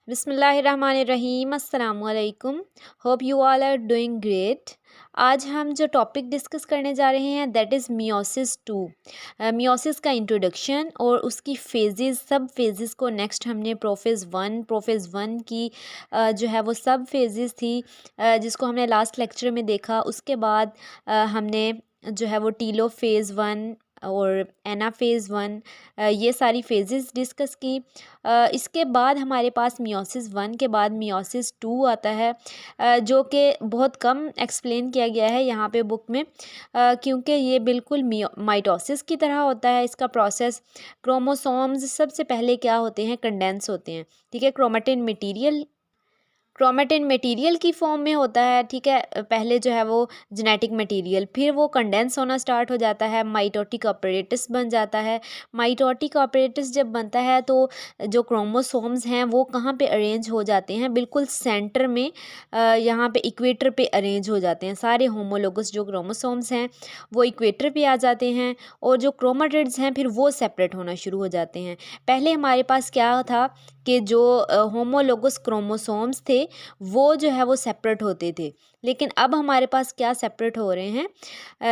बिस्मिल्लाहिर्रहमानिर्रहीम अस्सलामुअलैकुम। Hope you all are doing great. आज हम जो टॉपिक डिस्कस करने जा रहे हैं दैट इज़ मियोसिस 2। मियोसिस का इंट्रोडक्शन और उसकी फेजेस, सब फेजेस को नेक्स्ट हमने प्रोफेज़ वन की जो है वो सब फेजेस थी, जिसको हमने लास्ट लेक्चर में देखा। उसके बाद हमने जो है वो टीलो फ़ेज़ 1 और एना फ़ेज़ 1, ये सारी फेजेस डिस्कस की। इसके बाद हमारे पास मियोसिस 1 के बाद मियोसिस 2 आता है, जो कि बहुत कम एक्सप्लेन किया गया है यहाँ पे बुक में, क्योंकि ये बिल्कुल माइटोसिस की तरह होता है इसका प्रोसेस। क्रोमोसोम्स सबसे पहले क्या होते हैं, कंडेंस होते हैं, ठीक है। क्रोमेटिन मटेरियल की फॉर्म में होता है, ठीक है। पहले जो है वो जेनेटिक मटेरियल, फिर वो कंडेंस होना स्टार्ट हो जाता है, माइटोटिक ऑपरेटिस बन जाता है। माइटोटिक ऑपरेटिस जब बनता है तो जो क्रोमोसोम्स हैं वो कहाँ पे अरेंज हो जाते हैं, बिल्कुल सेंटर में, यहाँ पे इक्वेटर पे अरेंज हो जाते हैं। सारे होमोलोगस जो क्रोमोसोम्स हैं वो इक्वेटर पे आ जाते हैं, और जो क्रोमेटिड्स हैं फिर वो सेपरेट होना शुरू हो जाते हैं। पहले हमारे पास क्या था कि जो होमोलोगस क्रोमोसोम्स थे वो जो है वो सेपरेट होते थे, लेकिन अब हमारे पास क्या सेपरेट हो रहे हैं,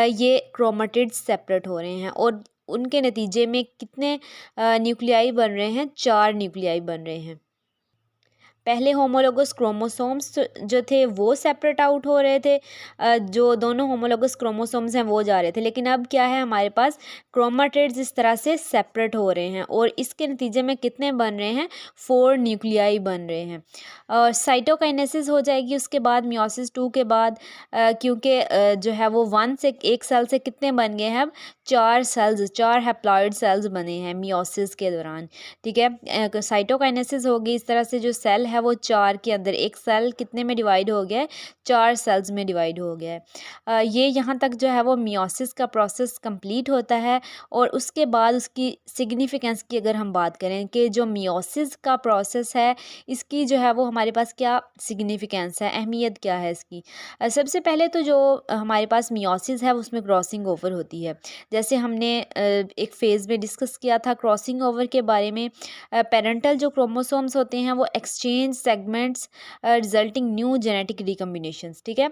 ये क्रोमेटिड्स सेपरेट हो रहे हैं। और उनके नतीजे में कितने न्यूक्लियाई बन रहे हैं, 4 न्यूक्लियाई बन रहे हैं। पहले होमोलोगस क्रोमोसोम्स जो थे वो सेपरेट आउट हो रहे थे, जो दोनों होमोलोगस क्रोमोसोम्स हैं वो जा रहे थे, लेकिन अब क्या है, हमारे पास क्रोमेटिड्स इस तरह से सेपरेट हो रहे हैं, और इसके नतीजे में कितने बन रहे हैं, 4 न्यूक्लियाई बन रहे हैं। और साइटोकाइनेसिस हो जाएगी उसके बाद, मियोसिस 2 के बाद, क्योंकि जो है वो एक सेल से कितने बन गए हैं, अब 4 हैप्लॉइड सेल्स बने हैं मियोसिस के दौरान, ठीक है। साइटोकाइनेसिस होगी, इस तरह से जो सेल है वो 4 के अंदर, एक सेल कितने में डिवाइड हो गया है, 4 सेल्स में डिवाइड हो गया है। ये यहाँ तक जो है वो मियोसिस का प्रोसेस कंप्लीट होता है। और उसके बाद उसकी सिग्निफिकेंस की अगर हम बात करें कि जो मियोसिस का प्रोसेस है इसकी जो है वो हमारे पास क्या सिग्निफिकेंस है, अहमियत क्या है इसकी। सबसे पहले तो जो हमारे पास मियोसिस है उसमें क्रॉसिंग ओवर होती है, जैसे हमने एक फ़ेज़ में डिस्कस किया था क्रॉसिंग ओवर के बारे में। पेरेंटल जो क्रोमोसोम्स होते हैं वो exchange segments resulting new genetic recombinations, ठीक है।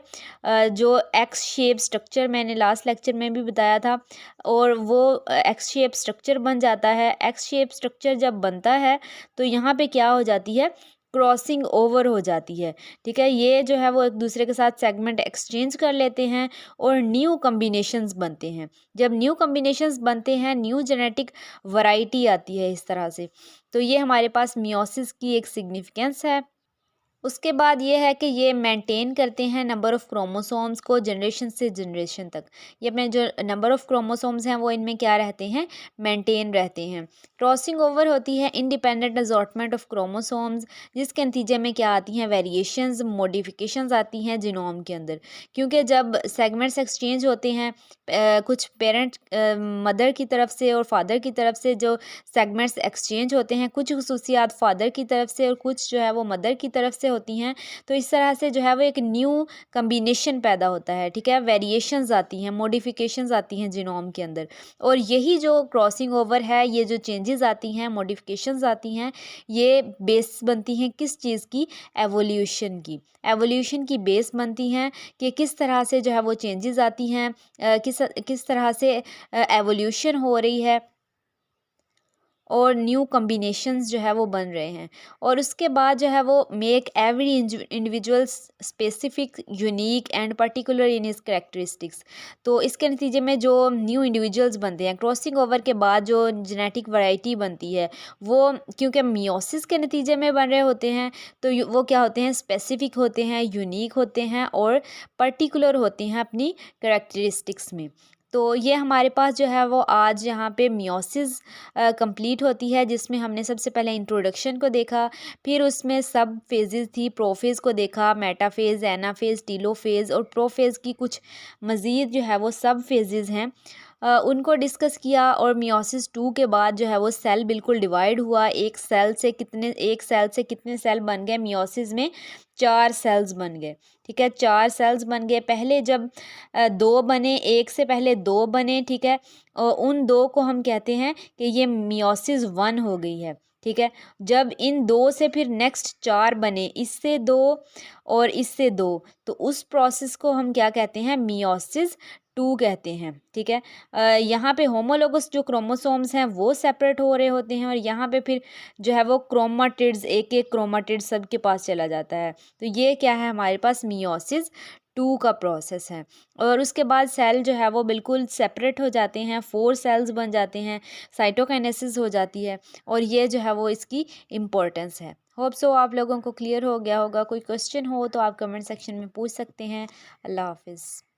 जो एक्स शेप स्ट्रक्चर मैंने लास्ट लेक्चर में भी बताया था, और वो एक्स शेप स्ट्रक्चर बन जाता है। एक्स शेप स्ट्रक्चर जब बनता है तो यहाँ पे क्या हो जाती है, क्रॉसिंग ओवर हो जाती है, ठीक है। ये जो है वो एक दूसरे के साथ सेगमेंट एक्सचेंज कर लेते हैं और न्यू कम्बिनेशंस बनते हैं। जब न्यू कम्बिनेशंस बनते हैं, न्यू जेनेटिक वैरायटी आती है इस तरह से। तो ये हमारे पास मियोसिस की एक सिग्निफिकेंस है। उसके बाद ये है कि ये मेंटेन करते हैं नंबर ऑफ़ क्रोमोसोम्स को जनरेशन से जनरेशन तक। ये अपने जो नंबर ऑफ़ क्रोमोसोम्स हैं वो इनमें क्या रहते हैं, मेंटेन रहते हैं। क्रॉसिंग ओवर होती है इंडिपेंडेंट असॉर्टमेंट ऑफ़ क्रोमोसोम्स, जिसके नतीजे में क्या आती हैं, वेरिएशंस, मॉडिफिकेशंस आती हैं जीनोम के अंदर। क्योंकि जब सेगमेंट्स एक्सचेंज होते हैं, कुछ पेरेंट मदर की तरफ से और फादर की तरफ से जो सेगमेंट्स एक्सचेंज होते हैं, कुछ खसूसियात फादर की तरफ से और कुछ जो है वो मदर की तरफ से होती हैं। तो इस तरह से जो है वो एक न्यू कम्बिनेशन पैदा होता है, ठीक है। वेरिएशंस आती हैं, मॉडिफिकेशंस आती हैं जीनोम के अंदर, और यही जो क्रॉसिंग ओवर है, ये जो चेंजेस आती हैं, मॉडिफिकेशंस आती हैं, ये बेस बनती हैं किस चीज़ की, एवोल्यूशन की। एवोल्यूशन की बेस बनती हैं कि किस तरह से जो है वो चेंजेस आती हैं, किस तरह से एवोल्यूशन हो रही है, और न्यू कम्बिनेशंस जो है वो बन रहे हैं। और उसके बाद जो है वो make every individual specific, unique and particular in his characteristics. तो इसके नतीजे में जो न्यू इंडिविजुअल्स बनते हैं, क्रॉसिंग ओवर के बाद जो जेनेटिक वैरायटी बनती है वो, क्योंकि मियोसिस के नतीजे में बन रहे होते हैं, तो वो क्या होते हैं, स्पेसिफिक होते हैं, यूनिक होते हैं और पर्टिकुलर होते हैं अपनी कैरेक्टरिस्टिक्स में। तो ये हमारे पास जो है वो आज यहाँ पे मियोसिस कंप्लीट होती है, जिसमें हमने सबसे पहले इंट्रोडक्शन को देखा, फिर उसमें सब फेजेस थी, प्रोफेज़ को देखा, मेटाफेज़, एनाफेज़, टीलोफेज़ और प्रोफेज़ की कुछ मज़ीद जो है वो सब फेजेस हैं। उनको डिस्कस किया। और मियोसिस 2 के बाद जो है वो सेल बिल्कुल डिवाइड हुआ। एक सेल से कितने सेल बन गए मियोसिस में? 4 सेल्स बन गए, ठीक है, 4 सेल्स बन गए। पहले जब 2 बने, एक से पहले 2 बने, ठीक है, और उन 2 को हम कहते हैं कि ये मियोसिस 1 हो गई है, ठीक है। जब इन 2 से फिर नेक्स्ट 4 बने, इससे 2 और इससे 2, तो उस प्रोसेस को हम क्या कहते हैं? मियोसिस 2 कहते हैं, ठीक है। यहाँ पे होमोलोगस जो क्रोमोसोम्स हैं वो सेपरेट हो रहे होते हैं, और यहाँ पे फिर जो है वो क्रोमाटिड्स, एक एक क्रोमाटिड सबके पास चला जाता है। तो ये क्या है? हमारे पास मियोसिस 2 का प्रोसेस है। और उसके बाद सेल जो है वो बिल्कुल सेपरेट हो जाते हैं, 4 सेल्स बन जाते हैं, साइटोकाइनेसिस हो जाती है, और ये जो है वो इसकी इम्पोर्टेंस है। होप सो आप लोगों को क्लियर हो गया होगा। कोई क्वेश्चन हो तो आप कमेंट सेक्शन में पूछ सकते हैं। अल्लाह हाफिज़।